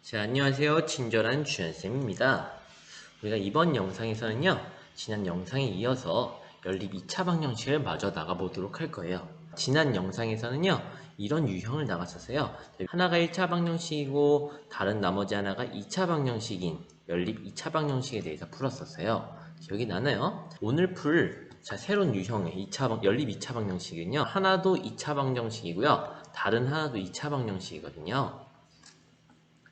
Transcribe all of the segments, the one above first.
자, 안녕하세요. 친절한 주연쌤입니다. 우리가 이번 영상에서는요, 지난 영상에 이어서 연립 2차 방정식을 마저 나가보도록 할 거예요. 지난 영상에서는요, 이런 유형을 나갔었어요. 하나가 1차 방정식이고, 다른 나머지 하나가 2차 방정식인 연립 2차 방정식에 대해서 풀었었어요. 기억이 나나요? 오늘 새로운 유형의 연립 2차 방정식은요, 하나도 2차 방정식이고요, 다른 하나도 2차 방정식이거든요.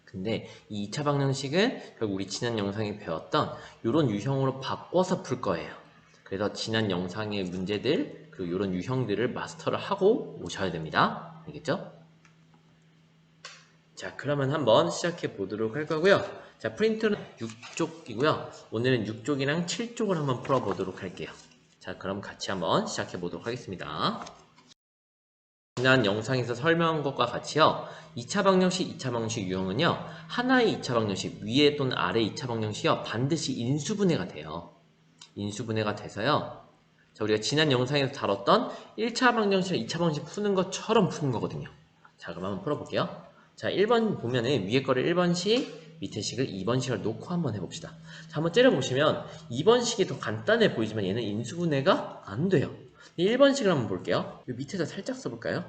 근데 이 2차 방정식은 결국 우리 지난 영상에 배웠던 이런 유형으로 바꿔서 풀 거예요. 그래서 지난 영상의 문제들 그리고 이런 유형들을 마스터를 하고 오셔야 됩니다. 알겠죠? 자, 그러면 한번 시작해 보도록 할 거고요. 자, 프린트는 6쪽이고요. 오늘은 6쪽이랑 7쪽을 한번 풀어보도록 할게요. 자, 그럼 같이 한번 시작해 보도록 하겠습니다. 지난 영상에서 설명한 것과 같이요. 2차 방정식, 2차 방정식 유형은요. 하나의 2차 방정식, 위에 또는 아래 2차 방정식이요. 반드시 인수분해가 돼요. 인수분해가 돼서요. 자, 우리가 지난 영상에서 다뤘던 1차 방정식, 2차 방정식 푸는 것처럼 푸는 거거든요. 자, 그럼 한번 풀어볼게요. 자, 1번 보면은 위에 거를 1번식, 밑에 식을 2번식을 놓고 한번 해봅시다. 자, 한번 째려보시면 2번식이 더 간단해 보이지만 얘는 인수분해가 안 돼요. 1번식을 한번 볼게요. 이 밑에다 살짝 써볼까요?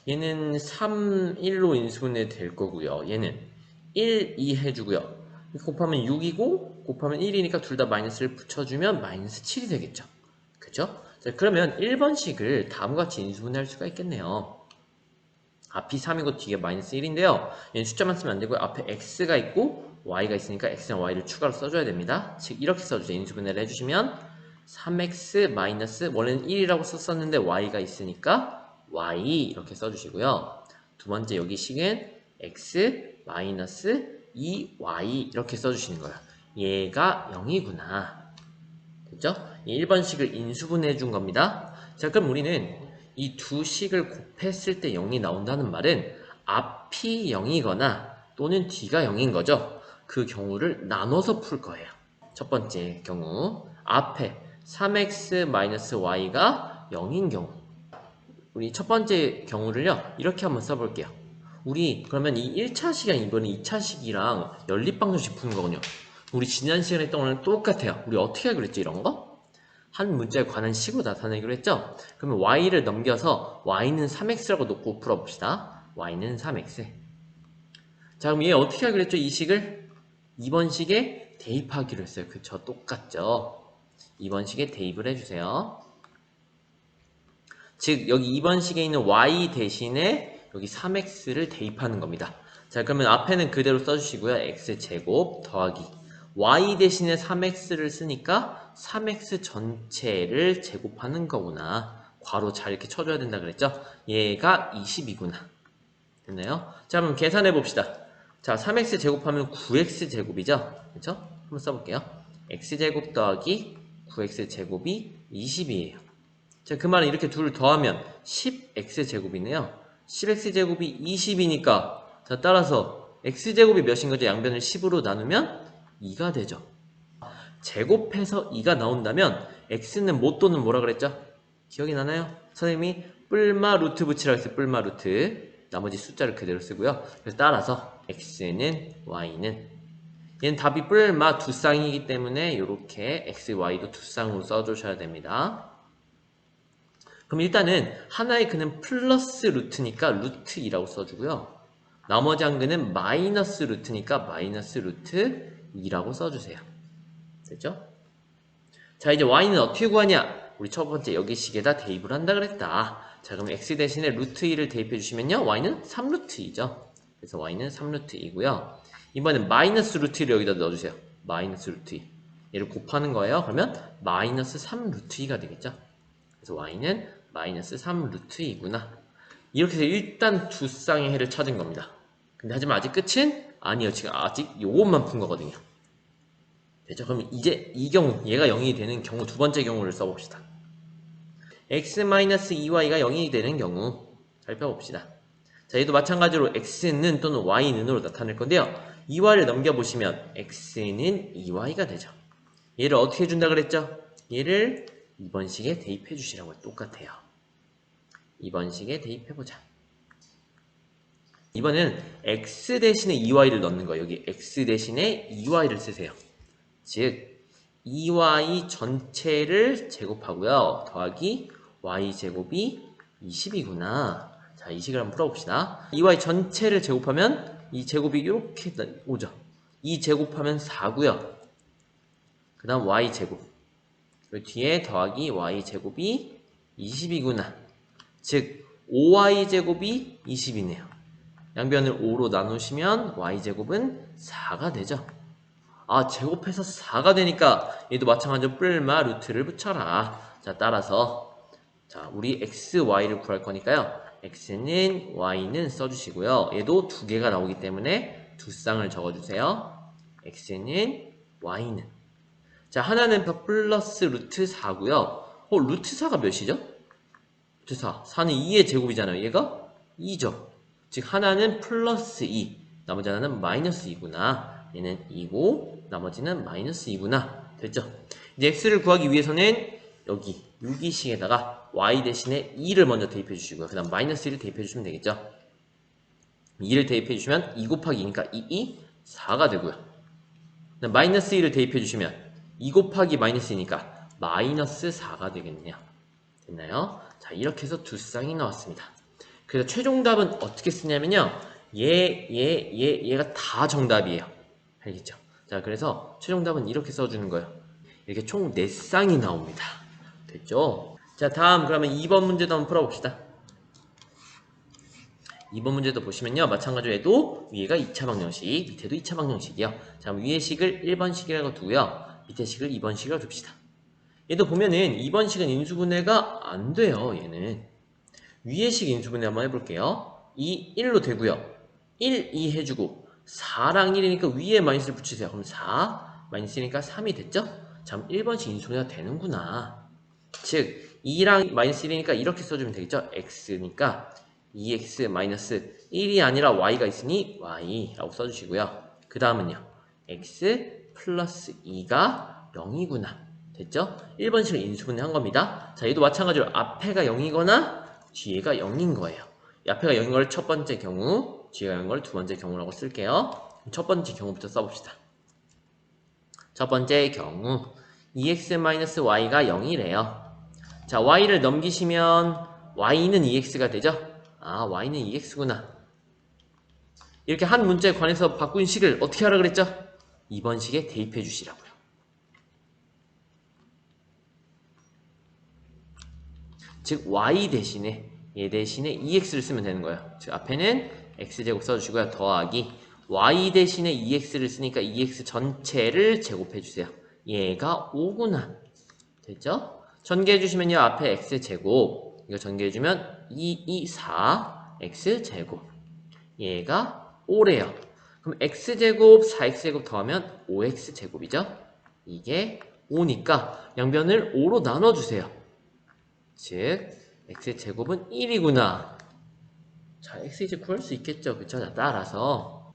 얘는 3, 1로 인수분해 될 거고요. 얘는 1, 2 해주고요. 곱하면 6이고 곱하면 1이니까 둘 다 마이너스를 붙여주면 마이너스 7이 되겠죠. 그죠? 자, 그러면 1번식을 다음과 같이 인수분해할 수가 있겠네요. 앞이 3이고 뒤에 마이너스 1인데요. 얘는 숫자만 쓰면 안 되고요. 앞에 x가 있고 y가 있으니까 x랑 y를 추가로 써줘야 됩니다. 즉 이렇게 써주세요. 인수분해를 해주시면 3x 마이너스 원래는 1이라고 썼었는데 y가 있으니까 y 이렇게 써주시고요. 두 번째 여기 식은 x 마이너스 2y 이렇게 써주시는 거예요. 얘가 0이구나. 됐죠? 1번식을 인수분해 준 겁니다. 자, 그럼 우리는 이 두 식을 곱했을 때 0이 나온다는 말은 앞이 0이거나 또는 뒤가 0인 거죠. 그 경우를 나눠서 풀 거예요. 첫 번째 경우 앞에 3x-y가 0인 경우 우리 첫 번째 경우를요 이렇게 한번 써볼게요. 우리 그러면 이 1차식이랑 이번에 2차식이랑 연립방정식 푸는 거군요. 우리 지난 시간에 했던 거랑 똑같아요. 우리 어떻게 하기로 했죠 이런 거? 한 문자에 관한 식으로 나타내기로 했죠? 그러면 y를 넘겨서 y는 3x라고 놓고 풀어봅시다. y는 3x. 자, 그럼 얘 어떻게 하기로 했죠? 이 식을 2번 식에 대입하기로 했어요. 그쵸? 똑같죠? 2번 식에 대입을 해주세요. 즉 여기 2번 식에 있는 y 대신에 여기 3x를 대입하는 겁니다. 자, 그러면 앞에는 그대로 써주시고요. x제곱 더하기 y 대신에 3x를 쓰니까 3x 전체를 제곱하는 거구나. 괄호 잘 이렇게 쳐줘야 된다 그랬죠? 얘가 20이구나. 됐나요? 자, 그럼 계산해 봅시다. 자, 3x 제곱하면 9x 제곱이죠? 그렇죠? 한번 써볼게요. x제곱 더하기 9x 제곱이 20이에요. 자, 그 말은 이렇게 둘을 더하면 10x제곱이네요. 10x제곱이 20이니까 자, 따라서 x제곱이 몇인 거죠? 양변을 10으로 나누면 2가 되죠. 제곱해서 2가 나온다면 x는 뭐 또는 뭐라 그랬죠? 기억이 나나요? 선생님이 뿔마 루트 붙이라고 했어요. 뿔마 루트. 나머지 숫자를 그대로 쓰고요. 그래서 따라서 x는 y는 얘는 답이 뿔마 두 쌍이기 때문에 이렇게 x, y도 두 쌍으로 써주셔야 됩니다. 그럼 일단은 하나의 근은 플러스 루트니까 루트 2라고 써주고요. 나머지 한 근은 마이너스 루트니까 마이너스 루트 2라고 써주세요. 됐죠? 자, 이제 y는 어떻게 구하냐? 우리 첫 번째 여기 식에다 대입을 한다 그랬다. 자, 그럼 x 대신에 루트 2를 대입해 주시면요. y는 3루트 2죠. 그래서 y는 3루트 2고요. 이번엔 마이너스 루트 2를 여기다 넣어주세요. 마이너스 루트 2. 얘를 곱하는 거예요. 그러면 마이너스 3루트 2가 되겠죠. 그래서 y는 마이너스 3루트 2구나. 이렇게 해서 일단 두 쌍의 해를 찾은 겁니다. 근데 하지만 아직 끝은 아니에요. 지금 아직 요것만 푼 거거든요. 됐죠? 그럼 이제 이 경우, 얘가 0이 되는 경우 두 번째 경우를 써봅시다. x-2y가 0이 되는 경우 살펴봅시다. 자, 얘도 마찬가지로 x는 또는 y는으로 나타낼 건데요. 2y를 넘겨보시면 x는 2y가 되죠. 얘를 어떻게 해준다 그랬죠? 얘를 2번 식에 대입해 주시라고 똑같아요. 2번 식에 대입해보자. 이번에는 x 대신에 2y를 넣는 거예요. 여기 x 대신에 2y를 쓰세요. 즉 2y 전체를 제곱하고요. 더하기 y제곱이 20이구나. 자, 이 식을 한번 풀어봅시다. 2y 전체를 제곱하면 이 제곱이 이렇게 오죠. 2 제곱하면 4고요. 그 다음 y제곱. 그 뒤에 더하기 y제곱이 20이구나. 즉 5y제곱이 20이네요. 양변을 5로 나누시면 y제곱은 4가 되죠. 아, 제곱해서 4가 되니까 얘도 마찬가지로 뿔마 루트를 붙여라. 자, 따라서 자, 우리 x, y를 구할 거니까요. x는 y는 써주시고요. 얘도 두 개가 나오기 때문에 두 쌍을 적어주세요. x는 y는. 자, 하나는 플러스 루트 4고요. 루트 4가 몇이죠? 루트 4. 4는 2의 제곱이잖아요. 얘가 2죠. 즉 하나는 플러스 2, 나머지 하나는 마이너스 2구나. 얘는 2고 나머지는 마이너스 2구나. 됐죠? 이제 x를 구하기 위해서는 여기 6이식에다가 y 대신에 2를 먼저 대입해 주시고요. 그 다음 마이너스 1을 대입해 주시면 되겠죠? 2를 대입해 주시면 2 곱하기 2니까 2, 4가 되고요. 그다음 마이너스 1을 대입해 주시면 2 곱하기 마이너스 2니까 마이너스 4가 되겠네요. 됐나요? 자, 이렇게 해서 두 쌍이 나왔습니다. 그래서 최종 답은 어떻게 쓰냐면요. 얘가 다 정답이에요. 알겠죠? 자, 그래서 최종 답은 이렇게 써주는 거예요. 이렇게 총 4쌍이 나옵니다. 됐죠? 자, 다음 그러면 2번 문제도 한번 풀어봅시다. 2번 문제도 보시면요. 마찬가지로 해도 위에가 2차 방정식, 밑에도 2차 방정식이요. 자, 위에 식을 1번 식이라고 두고요. 밑에 식을 2번 식이라고 둡시다. 얘도 보면은 2번 식은 인수분해가 안 돼요. 얘는. 위에 식 인수분해 한번 해볼게요. 2, 1로 되고요. 1, 2 해주고 4랑 1이니까 위에 마이너스를 붙이세요. 그럼 4, 마이너스 1이니까 3이 됐죠? 자, 그럼 1번식 인수분해가 되는구나. 즉 2랑 마이너스 1이니까 이렇게 써주면 되겠죠? x니까 2x 마이너스 1이 아니라 y가 있으니 y라고 써주시고요. 그 다음은요. x 플러스 2가 0이구나. 됐죠? 1번식을 인수분해 한 겁니다. 자, 얘도 마찬가지로 앞에가 0이거나 뒤에가 0인 거예요. 이 앞에가 0인 걸 첫 번째 경우, 뒤에가 0인 걸 두 번째 경우라고 쓸게요. 첫 번째 경우부터 써봅시다. 첫 번째 경우 2x-y가 0이래요. 자, y를 넘기시면 y는 2x가 되죠? 아, y는 2x구나. 이렇게 한 문자에 관해서 바꾼 식을 어떻게 하라 그랬죠? 2번 식에 대입해 주시라고요. 즉 y 대신에 얘 대신에 2x를 쓰면 되는 거예요. 즉 앞에는 x제곱 써주시고요. 더하기 y 대신에 2x를 쓰니까 2x 전체를 제곱해 주세요. 얘가 5구나. 됐죠? 전개해 주시면요. 앞에 x제곱 이거 전개해 주면 2, 4 x제곱 얘가 5래요. 그럼 x제곱 4x제곱 더하면 5x제곱이죠? 이게 5니까 양변을 5로 나눠주세요. 즉 x제곱은 1이구나. 자, x 이제 구할 수 있겠죠? 그쵸? 자, 따라서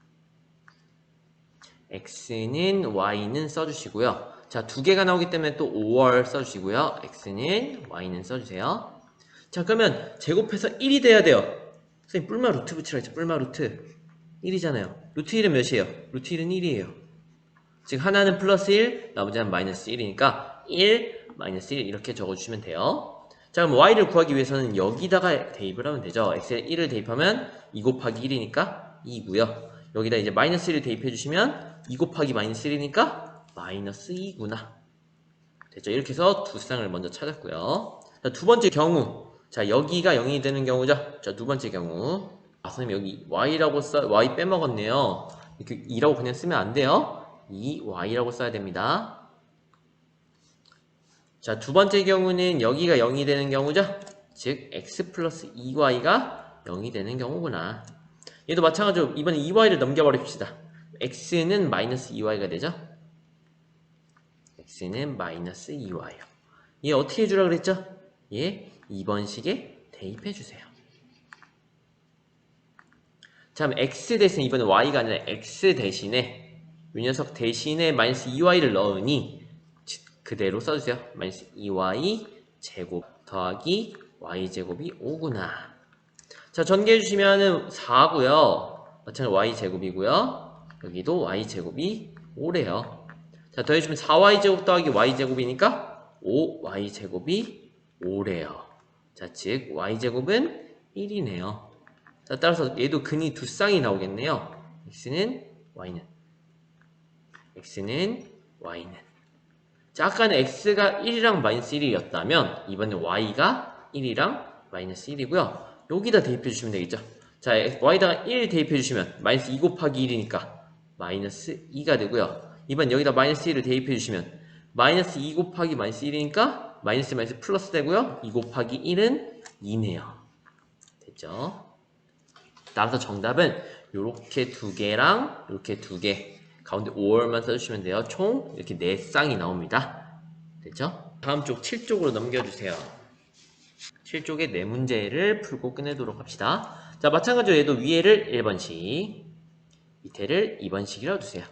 x는 y는 써주시고요. 자, 두 개가 나오기 때문에 또 5월 써주시고요. x는 y는 써주세요. 자, 그러면 제곱해서 1이 돼야 돼요. 선생님 뿔마 루트 붙이라 했죠? 뿔마 루트 1이잖아요. 루트 1은 몇이에요? 루트 1은 1이에요. 즉 하나는 플러스 1, 나머지는 마이너스 1이니까 1, 마이너스 1 이렇게 적어주시면 돼요. 자, 그럼 y를 구하기 위해서는 여기다가 대입을 하면 되죠. x에 1을 대입하면 2 곱하기 1이니까 2고요. 여기다 이제 마이너스 1을 대입해 주시면 2 곱하기 마이너스 1이니까 마이너스 2구나. 됐죠? 이렇게 해서 두 쌍을 먼저 찾았고요. 자, 두 번째 경우. 자, 여기가 0이 되는 경우죠. 자, 두 번째 경우. 아, 선생님 여기 y라고 y 빼먹었네요. 이렇게 2라고 그냥 쓰면 안 돼요. 2y라고 써야 됩니다. 자, 두 번째 경우는 여기가 0이 되는 경우죠. 즉 x 플러스 2y가 0이 되는 경우구나. 얘도 마찬가지로 이번에 2y를 넘겨버립시다. x는 마이너스 2y가 되죠. x는 마이너스 2y요. 얘 어떻게 해주라 그랬죠? 얘 2번 식에 대입해주세요. 자, 그럼 x 대신에 이번에 y가 아니라 x 대신에 이 녀석 대신에 마이너스 2y를 넣으니 그대로 써주세요. 마이너스 2y 제곱 더하기 y 제곱이 5구나. 자, 자, 전개해 주시면은 4고요. 마찬가지로 y제곱이고요. 여기도 y제곱이 5래요. 자, 더해주면 4y제곱 더하기 y제곱이니까 5y제곱이 5래요. 자, 즉 y제곱은 1이네요. 자, 따라서 얘도 근이 두 쌍이 나오겠네요. x는 y는. 자, 아까는 x가 1이랑 마이너스 1이었다면 이번엔 y가 1이랑 마이너스 1이고요. 여기다 대입해 주시면 되겠죠. 자, y에다가 1 대입해 주시면 마이너스 2 곱하기 1이니까 마이너스 2가 되고요. 이번 여기다 마이너스 1을 대입해 주시면 마이너스 2 곱하기 마이너스 1이니까 마이너스 플러스 되고요. 2 곱하기 1은 2네요. 됐죠? 따라서 정답은 요렇게 두 개랑 요렇게 두 개, 가운데 5월만 써주시면 돼요. 총 이렇게 4쌍이 나옵니다. 됐죠? 다음 쪽 7쪽으로 넘겨주세요. 7쪽의 4문제를 풀고 끝내도록 합시다. 자, 마찬가지로 얘도 위에를 1번씩, 밑에를 2번씩이라고 두세요.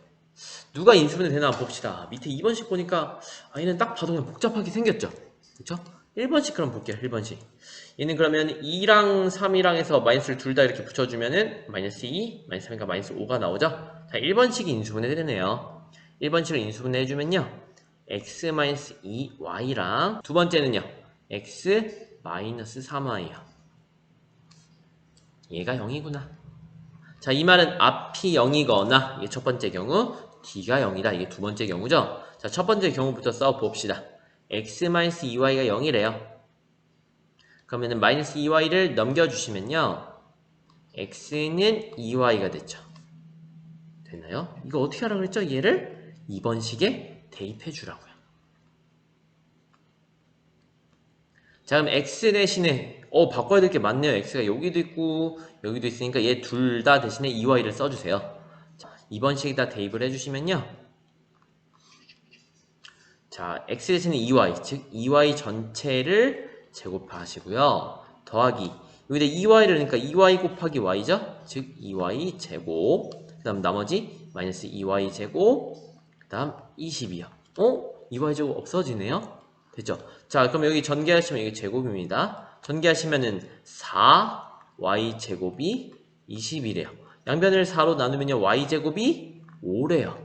누가 인수분해 되나 봅시다. 밑에 2번씩 보니까 얘는 딱 봐도 그냥 복잡하게 생겼죠? 그쵸? 1번씩 그럼 볼게요. 1번씩. 얘는 그러면 2랑 3이랑 해서 마이너스를 둘 다 이렇게 붙여주면은 마이너스 2, 마이너스 3이니까 마이너스 5가 나오죠? 자, 1번씩이 인수분해 되네요. 1번씩을 인수분해 해주면요. x 마이너스 2y랑 두 번째는요. x 마이너스 3y요. 얘가 0이구나. 자, 이 말은 앞이 0이거나 이게 첫 번째 경우, d가 0이다. 이게 두 번째 경우죠. 자, 첫 번째 경우부터 써봅시다. x-2y가 0이래요. 그러면은 마이너스 2y를 넘겨주시면요. x는 2y가 됐죠. 됐나요? 이거 어떻게 하라고 그랬죠? 얘를 2번식에 대입해 주라고요. 자, 그럼 x 대신에 바꿔야 될 게 많네요. x가 여기도 있고 여기도 있으니까 얘 둘 다 대신에 2y를 써주세요. 자, 2번식에다 대입을 해주시면요. 자, x 대신에 2y, 즉 2y 전체를 제곱하시고요. 더하기, 여기다 2y를 그러니까 2y 곱하기 y죠? 즉 2y 제곱, 그 다음 나머지 마이너스 2y 제곱, 그 다음 20이요. 2y 제곱 없어지네요? 됐죠? 자, 그럼 여기 전개하시면 이게 제곱입니다. 전개하시면은 4y 제곱이 20이래요. 양변을 4로 나누면요, y 제곱이 5래요.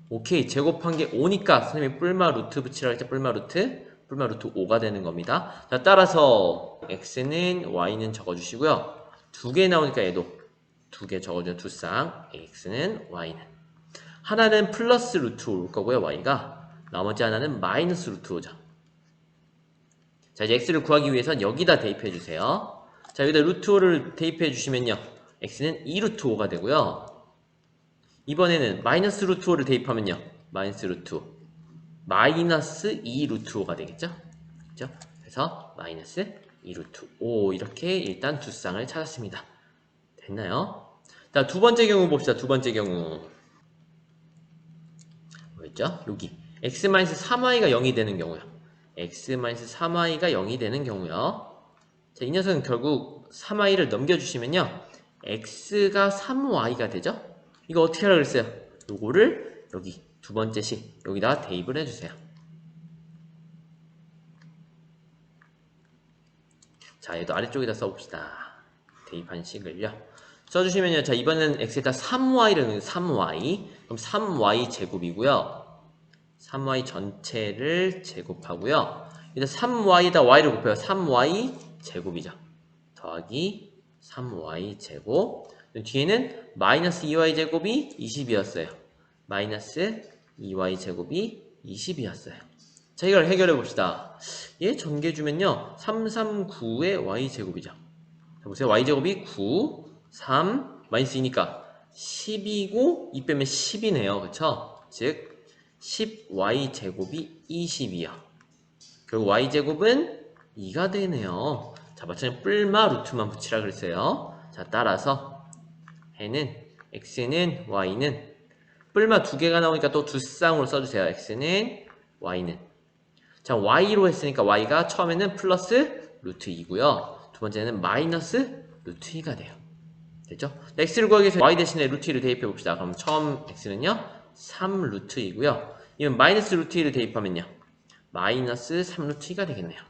오케이, 제곱한 게 5니까 선생님이 뿔마 루트 붙이라 했죠. 뿔마 루트 5가 되는 겁니다. 자, 따라서 x는 y는 적어주시고요. 두 개 나오니까 얘도 두 개 적어줘요. 두 쌍. x는 y는 하나는 플러스 루트 올 거고요. y가 나머지 하나는 마이너스 루트 오죠. 자, 이제 x를 구하기 위해선 여기다 대입해 주세요. 자, 여기다 루트 5를 대입해 주시면요, x는 2루트 5가 되고요. 이번에는 마이너스 루트 5를 대입하면요, 마이너스 루트 5 마이너스 2 루트 5가 되겠죠? 그죠? 그래서 마이너스 2 루트 5, 이렇게 일단 두 쌍을 찾았습니다. 됐나요? 자, 두 번째 경우 봅시다. 두 번째 경우 뭐였죠? 여기 x-3y가 0이 되는 경우요. x-3y가 0이 되는 경우요. 자, 이 녀석은 결국 3y를 넘겨주시면요, x가 3y가 되죠? 이거 어떻게 하라고 그랬어요? 요거를 여기 두 번째 식 여기다 대입을 해주세요. 자, 얘도 아래쪽에다 써봅시다. 대입한 식을요. 써주시면요, 자, 이번에는 x에다 3y를 넣으면 3y, 그럼 3y 제곱이고요. 3y 전체를 제곱하고요. 일단 3y에다 y를 곱해요. 3y 제곱이죠. 더하기 3y 제곱. 뒤에는 마이너스 2y 제곱이 20이었어요. 마이너스 2y 제곱이 20이었어요. 자, 이걸 해결해 봅시다. 얘 전개주면요, 339의 y 제곱이죠. 자, 보세요. y 제곱이 9, 3, 마이너스 2니까 10이고 2 빼면 10이네요. 그쵸? 즉 10y 제곱이 20이요. 결국 y 제곱은 2가 되네요. 자, 마찬가지로 뿔마 루트만 붙이라 그랬어요. 자, 따라서 해는 x는 y는 뿔마 두 개가 나오니까 또 두 쌍으로 써주세요. x는 y는, 자, y로 했으니까 y가 처음에는 플러스 루트 2고요. 두 번째는 마이너스 루트 2가 돼요. 됐죠? x를 구하기 위해서 y 대신에 루트 2를 대입해 봅시다. 그럼 처음 x는요, 3 루트 2고요. 이건 마이너스 루트 2를 대입하면요, 마이너스 3 루트 2가 되겠네요.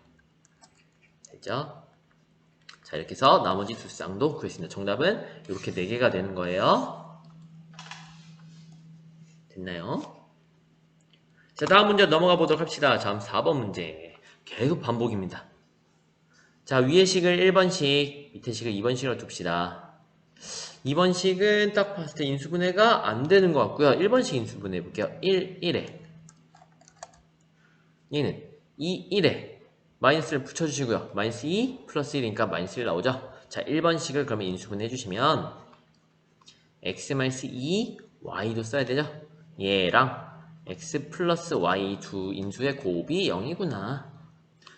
됐죠? 자, 자, 이렇게 해서 나머지 두 쌍도 구했습니다. 정답은 이렇게 4개가 되는 거예요. 됐나요? 자, 다음 문제 넘어가 보도록 합시다. 다음 4번 문제. 계속 반복입니다. 자, 위의 식을 1번식, 밑에 식을 2번식으로 둡시다. 2번식은 딱 봤을 때 인수분해가 안 되는 것 같고요. 1번식 인수분해 해볼게요. 1, 1에 얘는 2, 1에 마이너스를 붙여주시고요. 마이너스 2 플러스 1이니까 마이너스 1 나오죠. 자, 1번식을 그러면 인수분해 해주시면 x-2 y도 써야 되죠. 얘랑 x 플러스 y 두 인수의 곱이 0이구나.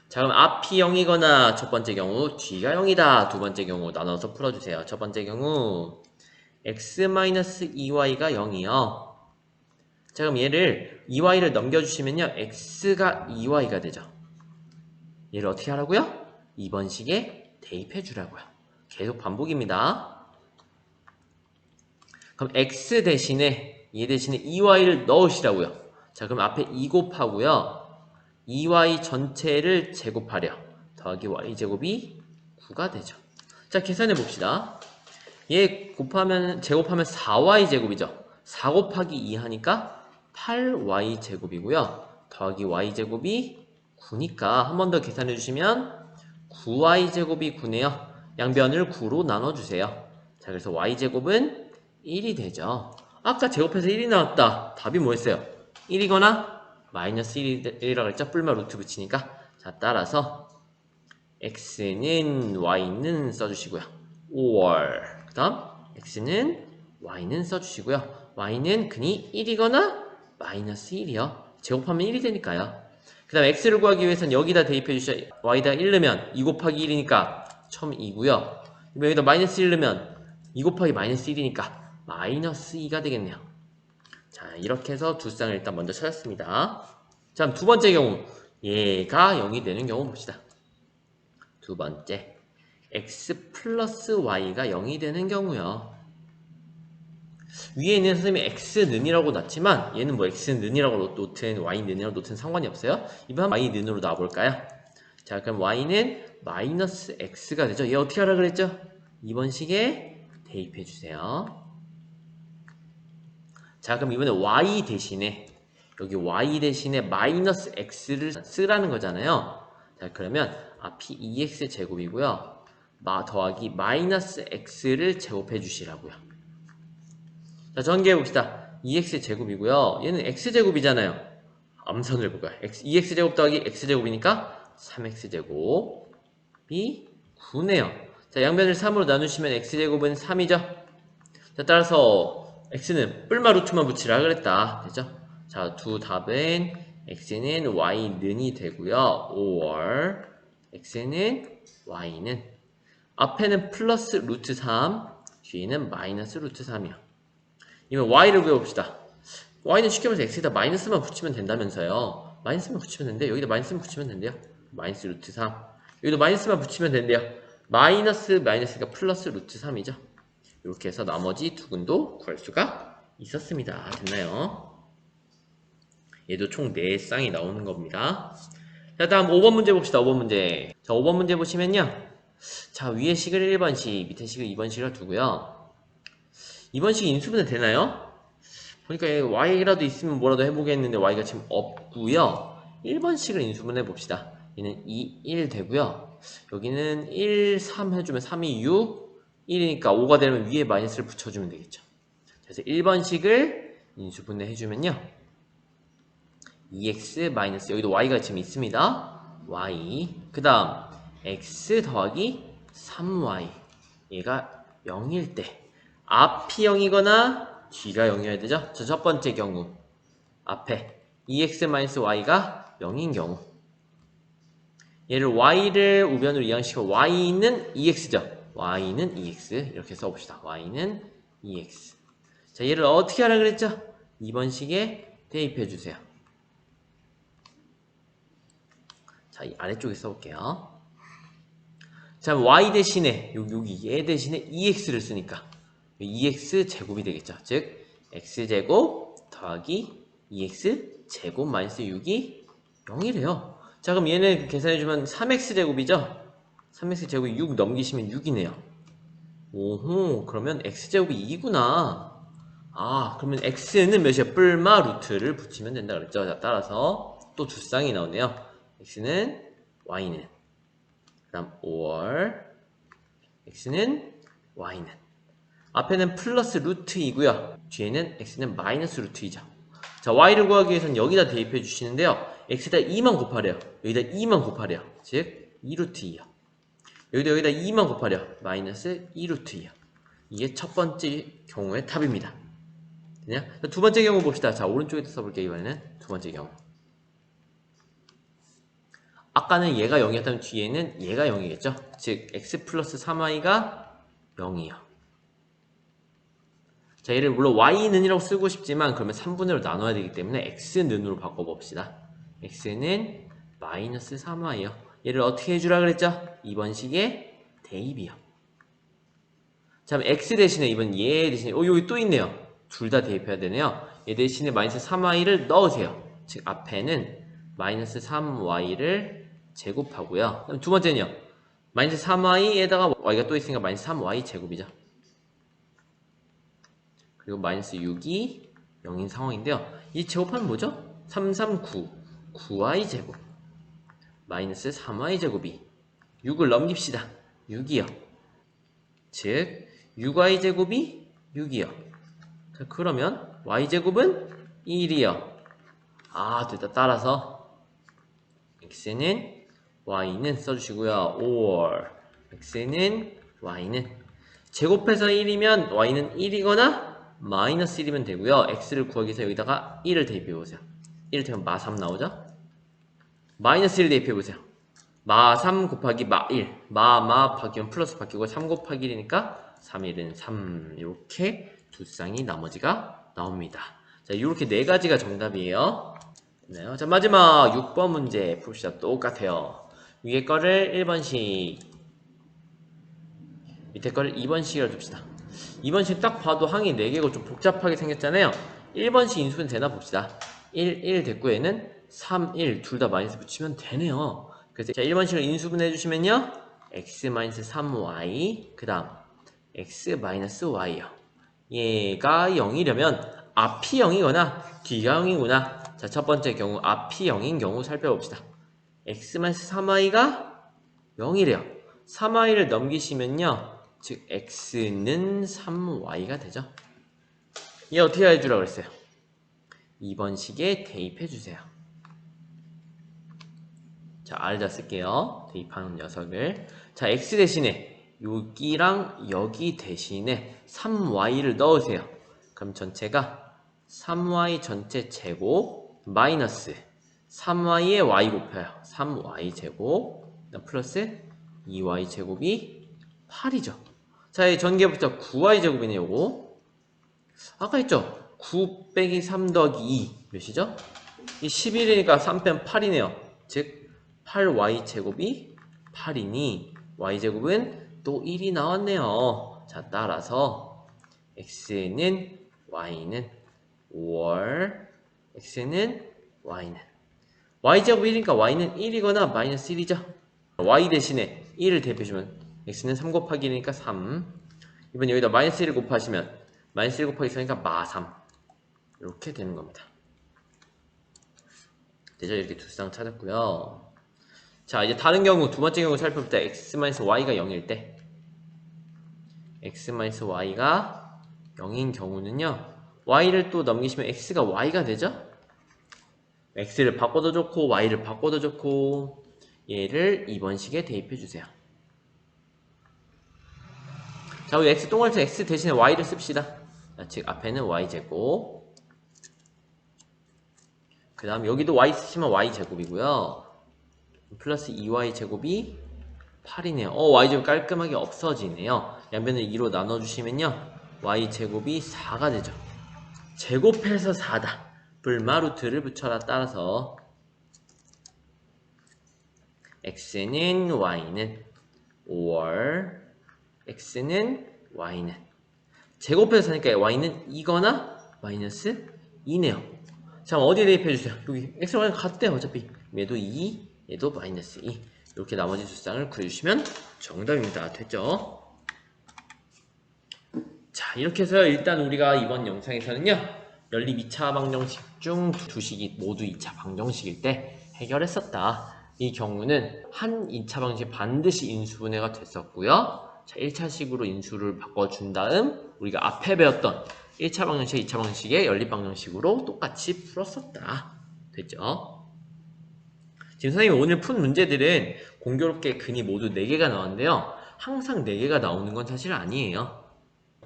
자, 그럼 앞이 0이거나 첫 번째 경우 뒤가 0이다. 두 번째 경우 나눠서 풀어주세요. 첫 번째 경우 x-2y가 0이요. 자, 그럼 얘를 2y를 넘겨주시면요 x가 2y가 되죠. 얘를 어떻게 하라고요? 2번식에 대입해 주라고요. 계속 반복입니다. 그럼 x 대신에 얘 대신에 2y를 넣으시라고요. 자, 그럼 앞에 2 곱하고요 2y 전체를 제곱하려 더하기 y제곱이 9가 되죠. 자, 계산해 봅시다. 얘 곱하면 제곱하면 4y제곱이죠. 4 곱하기 2 하니까 8y제곱이고요. 더하기 y제곱이 9니까 한 번 더 계산해 주시면 9y제곱이 9네요. 양변을 9로 나눠주세요. 자, 그래서 y제곱은 1이 되죠. 아까 제곱해서 1이 나왔다. 답이 뭐였어요? 1이거나 마이너스 1이라고 했죠? 뿔마 루트 붙이니까. 자, 따라서 x는 y는 써주시고요. 5월 그 다음 x는 y는 써주시고요. y는 근이 1이거나 마이너스 1이요. 제곱하면 1이 되니까요. 그 다음 x를 구하기 위해서는 여기다 대입해 주셔야 y에다 1 넣으면 2 곱하기 1이니까 처음 2고요. 여기다 마이너스 1 넣으면 2 곱하기 마이너스 1이니까 마이너스 2가 되겠네요. 자, 이렇게 해서 두 쌍을 일단 먼저 찾았습니다. 자, 두 번째 경우 얘가 0이 되는 경우 봅시다. 두 번째 x 플러스 y가 0이 되는 경우요. 위에 있는 선생님이 x는이라고 놨지만 얘는 뭐 x는이라고 놓든 y는이라고 놓든 상관이 없어요. 이번 y는으로 놔볼까요? 자, 그럼 y는 마이너스 x가 되죠. 얘 어떻게 하라 그랬죠? 이번 식에 대입해 주세요. 자, 그럼 이번에 y 대신에 여기 y 대신에 마이너스 x를 쓰라는 거잖아요. 자, 그러면 앞이 2x 제곱이고요. 더하기 마이너스 x를 제곱해 주시라고요. 자, 전개해 봅시다. 2x 제곱이고요. 얘는 x 제곱이잖아요. 암산을 해볼까요? 2x 제곱 더하기 x 제곱이니까 3x 제곱이 9네요. 자, 양변을 3으로 나누시면 x 제곱은 3이죠. 자, 따라서 x는 뿔마 루트만 붙이라 그랬다. 되죠? 자, 두 답은 x는 y는이 되고요. 5월 x는 y는 앞에는 플러스 루트 3, 뒤에는 마이너스 루트 3이요. 이번 y를 구해봅시다. y는 쉽게 말해서 x에다 마이너스만 붙이면 된다면서요. 마이너스만 붙이면 된대요. 여기다 마이너스만 붙이면 된대요. 마이너스 루트 3. 여기도 마이너스만 붙이면 된대요. 마이너스니까 플러스 루트 3이죠. 이렇게 해서 나머지 두 근도 구할 수가 있었습니다. 됐나요? 얘도 총 4쌍이 나오는 겁니다. 자, 다음 5번 문제 봅시다. 5번 문제. 자, 5번 문제 보시면요. 자, 위에 식을 1번식, 밑에 식을 2번식을 두고요. 2번식 인수분해 되나요? 보니까 y라도 있으면 뭐라도 해보겠는데 y가 지금 없고요. 1번식을 인수분해 봅시다. 얘는 2, 1 되고요. 여기는 1, 3 해주면 3이 6, 1이니까 5가 되면 위에 마이너스를 붙여주면 되겠죠. 그래서 1번식을 인수분해 해주면요. 2x 마이너스 여기도 y가 지금 있습니다. y 그 다음 x 더하기 3y 얘가 0일 때 앞이 0이거나 뒤가 0이어야 되죠. 첫 번째 경우 앞에 2x-y가 0인 경우 얘를 y를 우변으로 이항시켜 y는 2x죠. y는 2x 이렇게 써봅시다. y는 2x 자, 얘를 어떻게 하라 그랬죠? 2번식에 대입해주세요. 자, 이 아래쪽에 써볼게요. 자, y 대신에 여기 얘 대신에 2x를 쓰니까 2x 제곱이 되겠죠. 즉 x제곱 더하기 2x 제곱 마이너스 6이 0이래요. 자, 그럼 얘는 계산해주면 3x 제곱이죠. 3x제곱이 6 넘기시면 6이네요. 오호, 그러면 x제곱이 2구나. 아, 그러면 x는 몇이야? 뿔마 루트를 붙이면 된다 그랬죠. 자, 따라서 또 두 쌍이 나오네요. x는 y는, 그 다음 5월 x는 y는, 앞에는 플러스 루트이고요. 뒤에는 x는 마이너스 루트이죠. 자, y를 구하기 위해서는 여기다 대입해 주시는데요. x에다 2만 곱하래요. 여기다 2만 곱하래요. 즉 2루트 2요. 여기다 2만 곱하래요. 마이너스 2루트 2요. 이게 첫 번째 경우의 답입니다. 되냐? 두 번째 경우 봅시다. 자, 오른쪽에다 써볼게요. 이번에는 두 번째 경우. 아까는 얘가 0이었다면 뒤에는 얘가 0이겠죠? 즉 x 플러스 3y가 0이요. 자, 얘를 물론 y는이라고 쓰고 싶지만 그러면 3분의 1로 나눠야 되기 때문에 x는으로 바꿔봅시다. x는 마이너스 3y요. 얘를 어떻게 해주라 그랬죠? 이번 식의 대입이요. 자, 그럼 x 대신에 이번 얘 대신에 여기 또 있네요. 둘 다 대입해야 되네요. 얘 대신에 마이너스 3y를 넣으세요. 즉 앞에는 마이너스 3y를 제곱하고요. 그럼 두 번째는요. 마이너스 3y에다가 y가 또 있으니까 마이너스 3y 제곱이죠. 그리고 마이너스 6이 0인 상황인데요. 이 제곱하면 뭐죠? 3, 3, 9. 9y 제곱. 마이너스 3y 제곱이 6을 넘깁시다. 6이요. 즉 6y 제곱이 6이요. 자, 그러면 y 제곱은 1이요. 아, 됐다. 따라서 x는 y는 써주시고요. or x는 y는 제곱해서 1이면 y는 1이거나 마이너스 1이면 되고요. x를 구하기 위해서 여기다가 1을 대입해보세요. 1을 대입하면 마3 나오죠? 마이너스 1 대입해보세요. 마3 곱하기 마1 마 바뀌면 플러스 바뀌고 3 곱하기 1이니까 3일은 3 이렇게 두 쌍이 나머지가 나옵니다. 자, 이렇게 네 가지가 정답이에요. 네, 자, 마지막 6번 문제 봅시다. 똑같아요. 위에 거를 1번씩, 밑에 거를 2번씩을 둡시다. 2번씩 딱 봐도 항이 4개고 좀 복잡하게 생겼잖아요. 1번씩 인수분 되나 봅시다. 1, 1 됐고 얘는 3, 1 둘 다 마이너스 붙이면 되네요. 그래서 자, 1번씩을 인수분 해주시면요. x-3y 그 다음 x-y요. 얘가 0이려면 앞이 0이거나 뒤가 0이구나. 자, 첫 번째 경우 앞이 0인 경우 살펴봅시다. x-3y가 0이래요. 3y를 넘기시면요. 즉 x는 3y가 되죠. 얘 어떻게 해주라고 그랬어요? 2번 식에 대입해주세요. 자, R에다 쓸게요. 대입하는 녀석을. 자, x 대신에 여기랑 여기 대신에 3y를 넣으세요. 그럼 전체가 3y 전체 제곱 마이너스 3y에 y 곱해요. 3y 제곱 플러스 2y 제곱이 8이죠. 자, 이 전개부터 9y 제곱이네요. 요거 아까 했죠? 9 빼기 3 더하기 2 몇이죠? 이 11이니까 3 빼면 8이네요. 즉 8y 제곱이 8이니 y 제곱은 또 1이 나왔네요. 자, 따라서 x는 y는 5월 x는 y는 y제곱 1이니까 y는 1이거나 마이너스 1이죠. y 대신에 1을 대입해주면 x는 3 곱하기 1이니까 3. 이번 여기다 마이너스 1을 곱하시면 마이너스 1 곱하기 4니까 마3 이렇게 되는 겁니다. 되죠? 이렇게 두 쌍 찾았고요. 자, 이제 다른 경우 두 번째 경우 살펴볼 때 x-y가 0일 때 x-y가 0인 경우는요. y를 또 넘기시면 x가 y가 되죠? x를 바꿔도 좋고 y를 바꿔도 좋고 얘를 2번 식에 대입해 주세요. 자, 우리 x 동그라미 x 대신에 y를 씁시다. 자, 즉 앞에는 y제곱 그 다음 여기도 y 쓰시면 y제곱이고요. 플러스 2y 제곱이 8이네요. y제곱 깔끔하게 없어지네요. 양변을 2로 나눠주시면요. y제곱이 4가 되죠. 제곱해서 4다. 불마 루트를 붙여라. 따라서 x는 y는 5월 x는 y는 제곱해서 하니까 y는 2거나 마이너스 2네요. 자, 어디에 대입해주세요? 여기 x랑 y는 같대요. 어차피 얘도 2 얘도 마이너스 2 이렇게 나머지 두 쌍을 구해주시면 정답입니다. 됐죠? 자, 이렇게 해서 일단 우리가 이번 영상에서는요, 연립 2차 방정식 중 두 식이 모두 2차 방정식일 때 해결했었다. 이 경우는 한 2차 방정식이 반드시 인수분해가 됐었고요. 자, 1차식으로 인수를 바꿔준 다음 우리가 앞에 배웠던 1차 방정식, 2차 방정식의 연립 방정식으로 똑같이 풀었었다. 됐죠? 지금 선생님이 오늘 푼 문제들은 공교롭게 근이 모두 4개가 나왔는데요. 항상 4개가 나오는 건 사실 아니에요.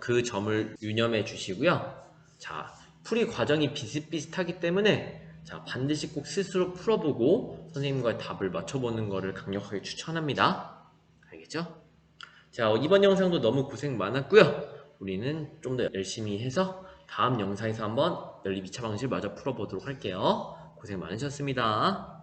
그 점을 유념해 주시고요. 자, 풀이 과정이 비슷비슷하기 때문에 자, 반드시 꼭 스스로 풀어보고 선생님과의 답을 맞춰보는 것을 강력하게 추천합니다. 알겠죠? 자, 이번 영상도 너무 고생 많았고요. 우리는 좀 더 열심히 해서 다음 영상에서 한번 연립 2차 방식을 마저 풀어보도록 할게요. 고생 많으셨습니다.